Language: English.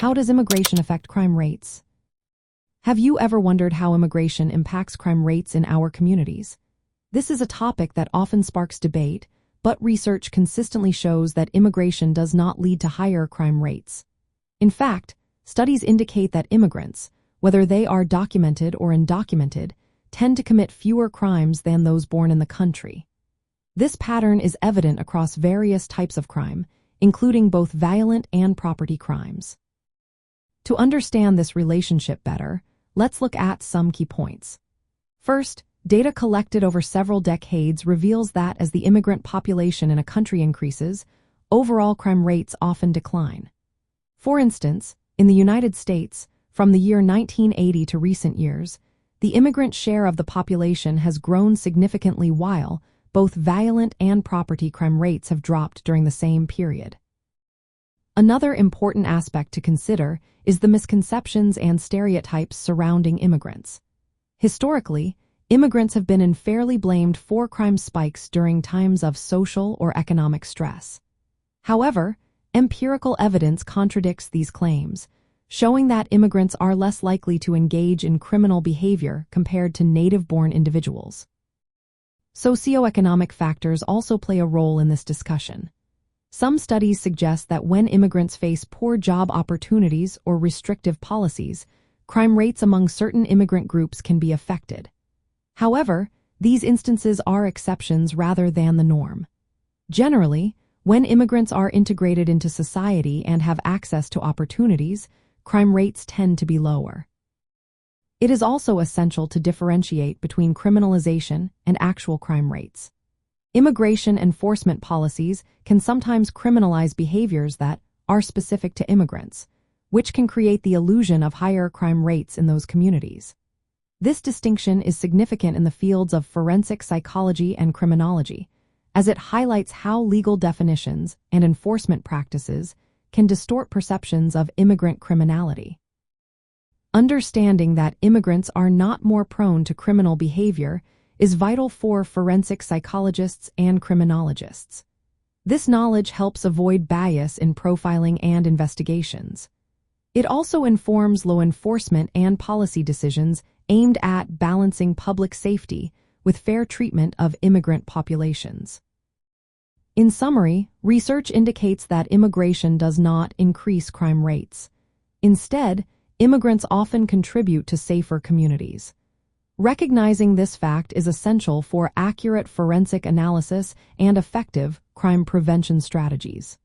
How does immigration affect crime rates? Have you ever wondered how immigration impacts crime rates in our communities? This is a topic that often sparks debate, but research consistently shows that immigration does not lead to higher crime rates. In fact, studies indicate that immigrants, whether they are documented or undocumented, tend to commit fewer crimes than those born in the country. This pattern is evident across various types of crime, including both violent and property crimes. To understand this relationship better, let's look at some key points. First, data collected over several decades reveals that as the immigrant population in a country increases, overall crime rates often decline. For instance, in the United States, from the year 1980 to recent years, the immigrant share of the population has grown significantly while both violent and property crime rates have dropped during the same period. Another important aspect to consider is the misconceptions and stereotypes surrounding immigrants. Historically, immigrants have been unfairly blamed for crime spikes during times of social or economic stress. However, empirical evidence contradicts these claims, showing that immigrants are less likely to engage in criminal behavior compared to native-born individuals. Socioeconomic factors also play a role in this discussion. Some studies suggest that when immigrants face poor job opportunities or restrictive policies, crime rates among certain immigrant groups can be affected. However, these instances are exceptions rather than the norm. Generally, when immigrants are integrated into society and have access to opportunities, crime rates tend to be lower. It is also essential to differentiate between criminalization and actual crime rates. Immigration enforcement policies can sometimes criminalize behaviors that are specific to immigrants, which can create the illusion of higher crime rates in those communities. This distinction is significant in the fields of forensic psychology and criminology, as it highlights how legal definitions and enforcement practices can distort perceptions of immigrant criminality. Understanding that immigrants are not more prone to criminal behavior is vital for forensic psychologists and criminologists. This knowledge helps avoid bias in profiling and investigations. It also informs law enforcement and policy decisions aimed at balancing public safety with fair treatment of immigrant populations. In summary, research indicates that immigration does not increase crime rates. Instead, immigrants often contribute to safer communities. Recognizing this fact is essential for accurate forensic analysis and effective crime prevention strategies.